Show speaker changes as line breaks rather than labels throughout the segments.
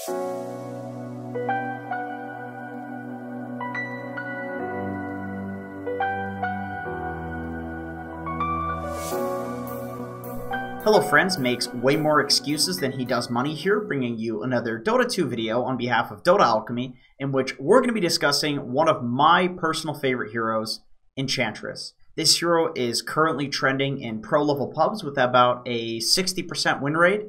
Hello Friends makes way more excuses than he does money here, bringing you another Dota 2 video on behalf of Dota Alchemy, in which we're going to be discussing one of my personal favorite heroes, Enchantress. This hero is currently trending in pro-level pubs with about a 60% win rate.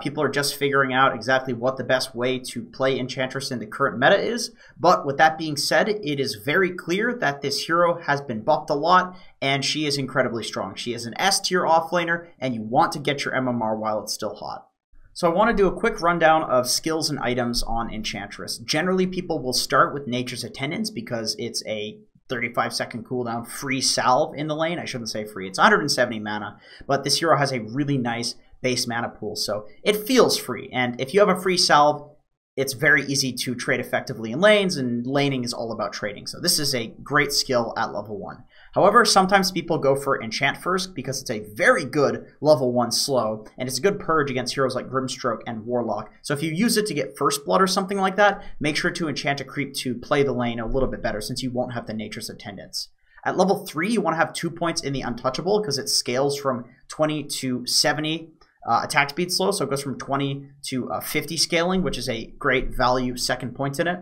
People are just figuring out exactly what the best way to play Enchantress in the current meta is. But with that being said, it is very clear that this hero has been buffed a lot, and she is incredibly strong. She is an S tier offlaner, and you want to get your MMR while it's still hot. So I want to do a quick rundown of skills and items on Enchantress. Generally, people will start with Nature's Attendance because it's a 35-second cooldown free salve in the lane. I shouldn't say free. It's 170 mana, but this hero has a really nice base mana pool, so it feels free. And if you have a free salve, it's very easy to trade effectively in lanes, and laning is all about trading. So this is a great skill at level 1. However, sometimes people go for Enchant first because it's a very good level 1 slow, and it's a good purge against heroes like Grimstroke and Warlock. So if you use it to get First Blood or something like that, make sure to enchant a creep to play the lane a little bit better, since you won't have the Nature's Attendance. At level 3, you want to have 2 points in the Untouchable because it scales from 20 to 70 attack speed slow, so it goes from 20 to 50 scaling, which is a great value second point in it.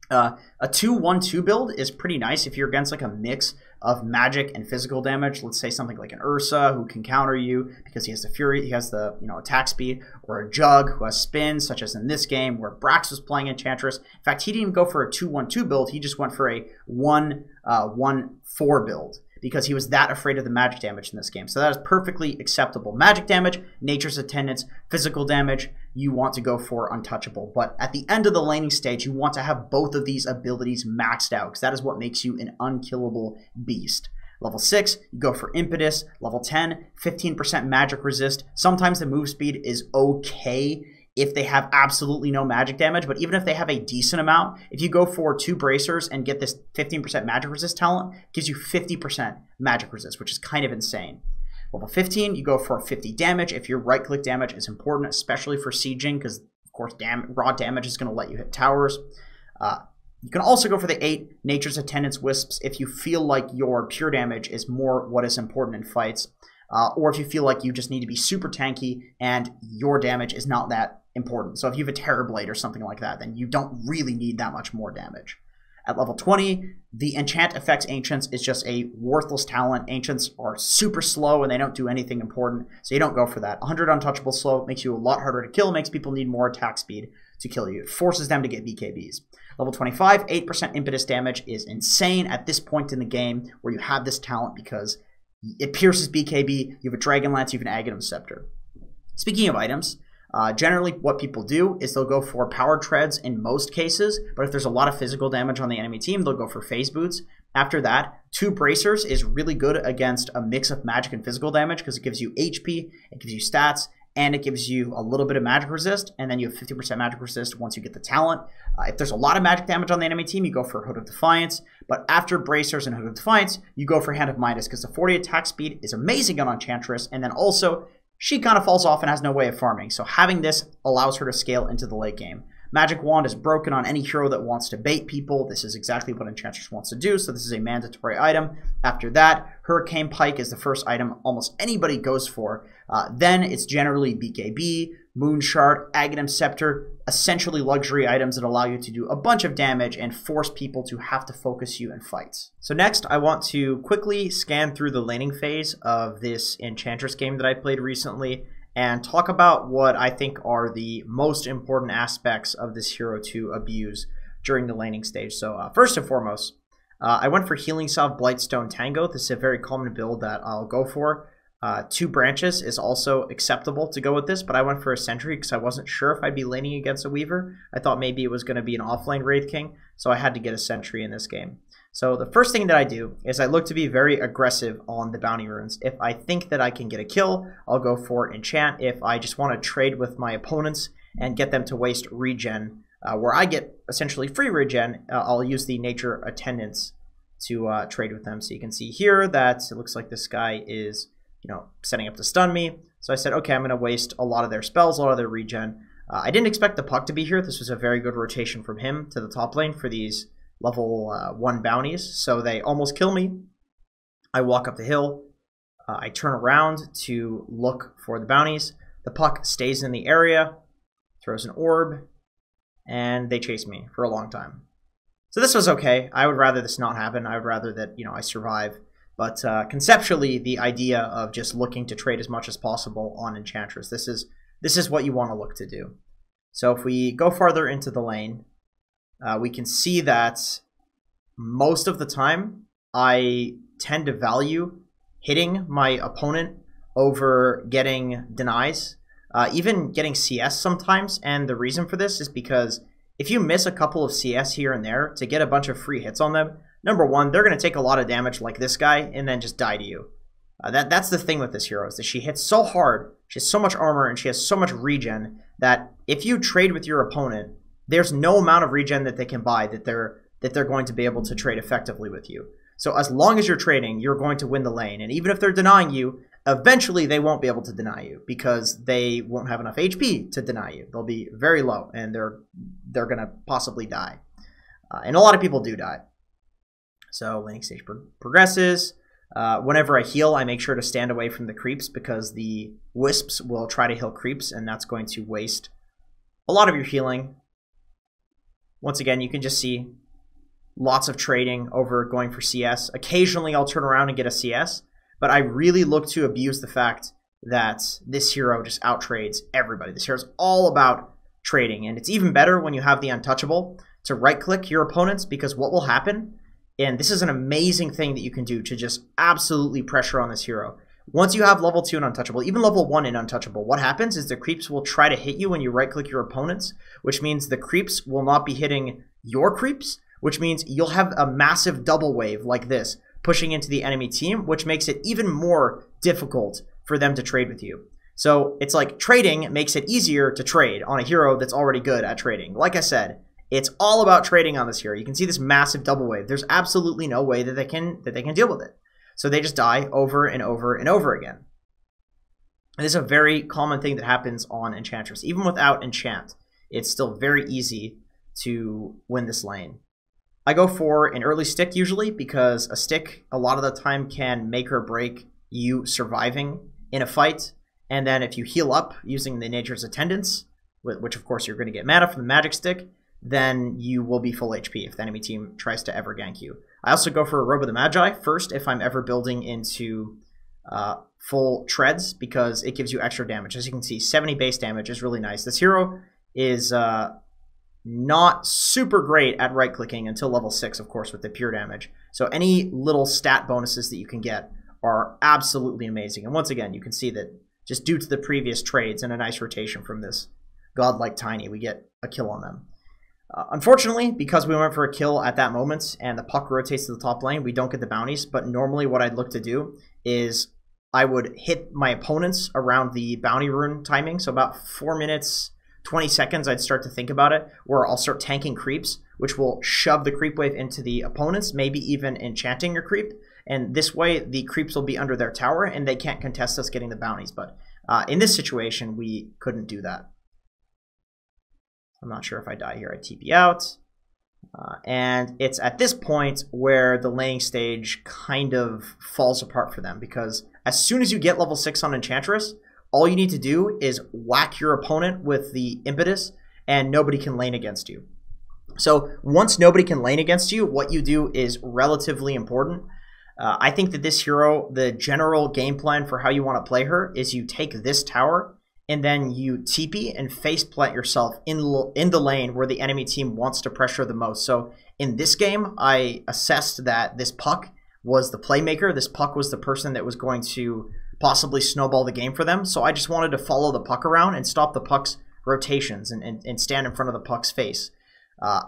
A 2-1-2 build is pretty nice if you're against like a mix of magic and physical damage. Let's say something like an Ursa who can counter you because he has the Fury, he has the attack speed, or a Jug who has spins, such as in this game where Brax was playing Enchantress. In fact, he didn't even go for a 2-1-2 build, he just went for a 1-1-4 build, because he was that afraid of the magic damage in this game. So that is perfectly acceptable. Magic damage, Nature's Attendance, physical damage, you want to go for Untouchable. But at the end of the laning stage, you want to have both of these abilities maxed out, because that is what makes you an unkillable beast. Level 6, you go for Impetus. Level 10, 15% magic resist. Sometimes the move speed is okay if they have absolutely no magic damage, but even if they have a decent amount, if you go for 2 bracers and get this 15% magic resist talent, it gives you 50% magic resist, which is kind of insane. Level 15, you go for 50 damage if your right-click damage is important, especially for sieging, because of course raw damage is going to let you hit towers. You can also go for the 8 Nature's Attendance Wisps if you feel like your pure damage is more what is important in fights, or if you feel like you just need to be super tanky and your damage is not that important. So if you have a Terror Blade or something like that, then you don't really need that much more damage. At level 20, the Enchant Affects Ancients is just a worthless talent. Ancients are super slow and they don't do anything important, so you don't go for that. 100 Untouchable slow makes you a lot harder to kill, makes people need more attack speed to kill you. It forces them to get BKBs. Level 25, 8% impetus damage is insane at this point in the game where you have this talent because it pierces BKB, you have a Dragon Lance, you have an Aghanim Scepter. Speaking of items, generally what people do is they'll go for Power Treads in most cases, but if there's a lot of physical damage on the enemy team, they'll go for Phase Boots. After that, 2 Bracers is really good against a mix of magic and physical damage because it gives you HP, it gives you stats, and it gives you a little bit of magic resist, and then you have 50% magic resist once you get the talent. If there's a lot of magic damage on the enemy team, you go for Hood of Defiance, but after Bracers and Hood of Defiance, you go for Hand of Midas because the 40 attack speed is amazing on Enchantress, and then also she kind of falls off and has no way of farming, so having this allows her to scale into the late game. Magic Wand is broken on any hero that wants to bait people. This is exactly what Enchantress wants to do, so this is a mandatory item. After that, Hurricane Pike is the first item almost anybody goes for. Then it's generally BKB, Moon Shard, Aghanim Scepter, essentially luxury items that allow you to do a bunch of damage and force people to have to focus you in fights. So next, I want to quickly scan through the laning phase of this Enchantress game that I played recently and talk about what I think are the most important aspects of this hero to abuse during the laning stage. So first and foremost, I went for Healing Salve Blightstone Tango. This is a very common build that I'll go for. 2 branches is also acceptable to go with this, but I went for a Sentry because I wasn't sure if I'd be laning against a Weaver. I thought maybe it was going to be an offlane Wraith King, so I had to get a Sentry in this game. So the first thing that I do is I look to be very aggressive on the bounty runes. If I think that I can get a kill, I'll go for Enchant. If I just want to trade with my opponents and get them to waste regen, where I get essentially free regen, I'll use the Nature Attendance to trade with them. So you can see here that it looks like this guy is setting up to stun me. So I said, okay, I'm going to waste a lot of their spells, a lot of their regen. I didn't expect the puck to be here. This was a very good rotation from him to the top lane for these level 1 bounties. So they almost kill me. I walk up the hill. I turn around to look for the bounties. The puck stays in the area, throws an orb, and they chase me for a long time. So this was okay. I would rather this not happen. I would rather that, I survive. But conceptually, the idea of just looking to trade as much as possible on Enchantress, this is what you want to look to do. So if we go farther into the lane, we can see that most of the time, I tend to value hitting my opponent over getting denies, even getting CS sometimes. And the reason for this is because if you miss a couple of CS here and there to get a bunch of free hits on them, number one, they're going to take a lot of damage like this guy and then just die to you. That's the thing with this hero, is that she hits so hard, she has so much armor, and she has so much regen that if you trade with your opponent, there's no amount of regen that they can buy that they're going to be able to trade effectively with you. So as long as you're trading, you're going to win the lane. And even if they're denying you, eventually they won't be able to deny you because they won't have enough HP to deny you. They'll be very low, and they're going to possibly die. And a lot of people do die. So laning stage progresses. Whenever I heal, I make sure to stand away from the creeps because the wisps will try to heal creeps, and that's going to waste a lot of your healing. Once again, you can just see lots of trading over going for CS. Occasionally, I'll turn around and get a CS, but I really look to abuse the fact that this hero just outtrades everybody. This hero is all about trading, and it's even better when you have the untouchable to right-click your opponents, because what will happen, and this is an amazing thing that you can do to just absolutely pressure on this hero. Once you have level 2 in Untouchable, even level 1 in Untouchable, what happens is the creeps will try to hit you when you right-click your opponents, which means the creeps will not be hitting your creeps, which means you'll have a massive double wave like this pushing into the enemy team, which makes it even more difficult for them to trade with you. So it's like trading makes it easier to trade on a hero that's already good at trading. Like I said, it's all about trading on this hero. You can see this massive double wave. There's absolutely no way that they can deal with it. So they just die over and over and over again. And this is a very common thing that happens on Enchantress. Even without enchant, it's still very easy to win this lane. I go for an early stick usually because a stick a lot of the time can make or break you surviving in a fight. And then if you heal up using the Nature's Attendance, which of course you're going to get mana from the magic stick, then you will be full HP if the enemy team tries to ever gank you. I also go for a Robe of the Magi first if I'm ever building into full treads, because it gives you extra damage. As you can see, 70 base damage is really nice. This hero is not super great at right-clicking until level 6, of course, with the pure damage. So any little stat bonuses that you can get are absolutely amazing. And once again, you can see that just due to the previous trades and a nice rotation from this godlike Tiny, we get a kill on them. Unfortunately, because we went for a kill at that moment and the puck rotates to the top lane, we don't get the bounties. But normally what I'd look to do is I would hit my opponents around the bounty rune timing. So about 4 minutes, 20 seconds, I'd start to think about it, where I'll start tanking creeps, which will shove the creep wave into the opponents, maybe even enchanting your creep. And this way, the creeps will be under their tower and they can't contest us getting the bounties. But in this situation, we couldn't do that. I'm not sure if I die here. I TP out. And it's at this point where the laning stage kind of falls apart for them, because as soon as you get level 6 on Enchantress, all you need to do is whack your opponent with the impetus and nobody can lane against you. So once nobody can lane against you, what you do is relatively important. I think that this hero, the general game plan for how you want to play her is you take this tower and then you TP and face plant yourself in the lane where the enemy team wants to pressure the most. So in this game, I assessed that this puck was the playmaker. This puck was the person that was going to possibly snowball the game for them. So I just wanted to follow the puck around and stop the puck's rotations and stand in front of the puck's face.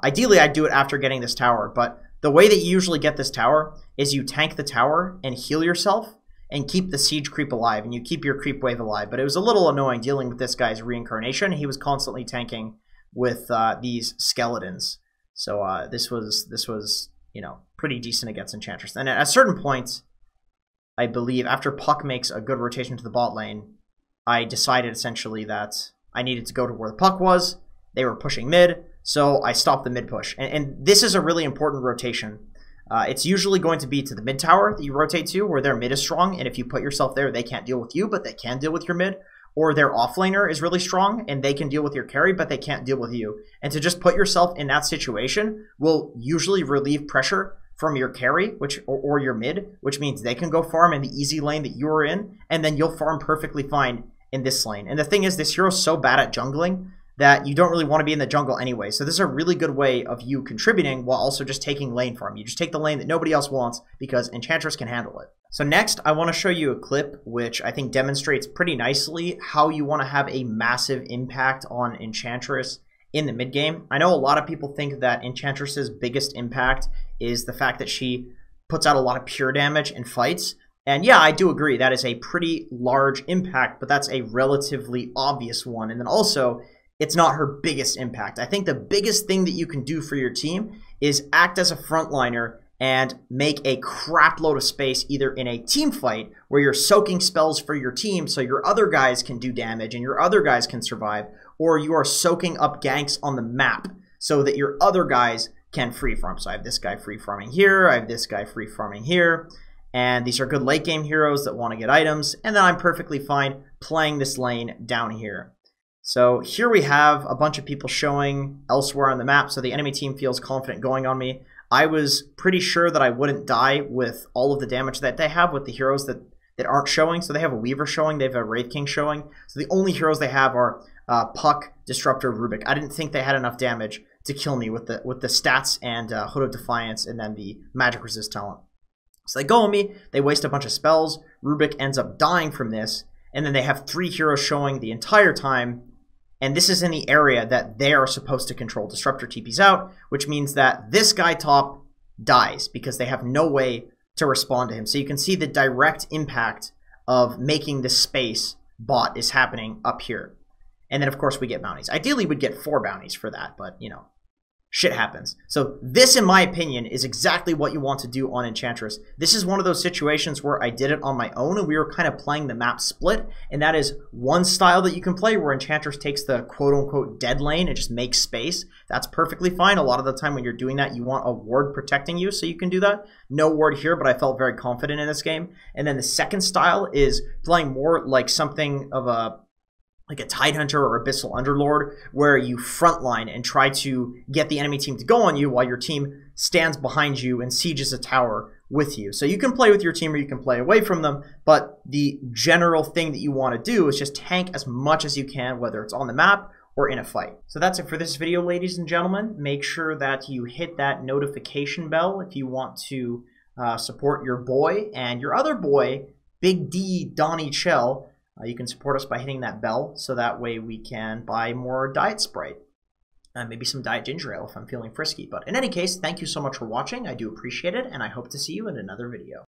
Ideally, I'd do it after getting this tower, but the way that you usually get this tower is you tank the tower and heal yourself and keep the siege creep alive, and you keep your creep wave alive. But it was a little annoying dealing with this guy's reincarnation. He was constantly tanking with these skeletons. So this was pretty decent against Enchantress. And at a certain point, I believe after Puck makes a good rotation to the bot lane, I decided essentially that I needed to go to where the puck was. They were pushing mid, so I stopped the mid push. And this is a really important rotation. It's usually going to be to the mid tower that you rotate to, where their mid is strong, and if you put yourself there, they can't deal with you, but they can deal with your mid. Or their offlaner is really strong, and they can deal with your carry, but they can't deal with you. And to just put yourself in that situation will usually relieve pressure from your carry, or your mid, which means they can go farm in the easy lane that you're in, and then you'll farm perfectly fine in this lane. And the thing is, this hero's so bad at jungling that you don't really want to be in the jungle anyway. So this is a really good way of you contributing while also just taking lane farm. You just take the lane that nobody else wants because Enchantress can handle it. So next, I want to show you a clip which I think demonstrates pretty nicely how you want to have a massive impact on Enchantress in the mid game. I know a lot of people think that Enchantress's biggest impact is the fact that she puts out a lot of pure damage in fights. And yeah, I do agree that is a pretty large impact, but that's a relatively obvious one. And then also, it's not her biggest impact. I think the biggest thing that you can do for your team is act as a frontliner and make a crap load of space either in a team fight where you're soaking spells for your team so your other guys can do damage and your other guys can survive, or you are soaking up ganks on the map so that your other guys can free farm. So I have this guy free farming here, I have this guy free farming here, and these are good late game heroes that want to get items, and then I'm perfectly fine playing this lane down here. So here we have a bunch of people showing elsewhere on the map, so the enemy team feels confident going on me. I was pretty sure that I wouldn't die with all of the damage that they have with the heroes that aren't showing. So they have a Weaver showing, they have a Wraith King showing. So the only heroes they have are Puck, Disruptor, Rubik. I didn't think they had enough damage to kill me with the stats and Hood of Defiance and then the Magic Resist talent. So they go on me, they waste a bunch of spells, Rubik ends up dying from this, and then they have 3 heroes showing the entire time. And this is in the area that they are supposed to control. Disruptor TP's out, which means that this guy top dies because they have no way to respond to him. So you can see the direct impact of making this space bot is happening up here. And then, of course, we get bounties. Ideally, we'd get 4 bounties for that, but, you know, shit happens. So this, in my opinion, is exactly what you want to do on Enchantress. This is one of those situations where I did it on my own, and we were kind of playing the map split, and that is one style that you can play where Enchantress takes the quote-unquote dead lane and just makes space. That's perfectly fine. A lot of the time when you're doing that, you want a ward protecting you, so you can do that. No ward here, but I felt very confident in this game. And then the second style is playing more like something of a Tidehunter or Abyssal Underlord, where you frontline and try to get the enemy team to go on you while your team stands behind you and sieges a tower with you. So you can play with your team or you can play away from them, but the general thing that you want to do is just tank as much as you can, whether it's on the map or in a fight. So that's it for this video, ladies and gentlemen. Make sure that you hit that notification bell if you want to support your boy and your other boy, Big D Donnie Chell. You can support us by hitting that bell, so that way we can buy more Diet Sprite. Maybe some Diet Ginger Ale if I'm feeling frisky. But in any case, thank you so much for watching. I do appreciate it, and I hope to see you in another video.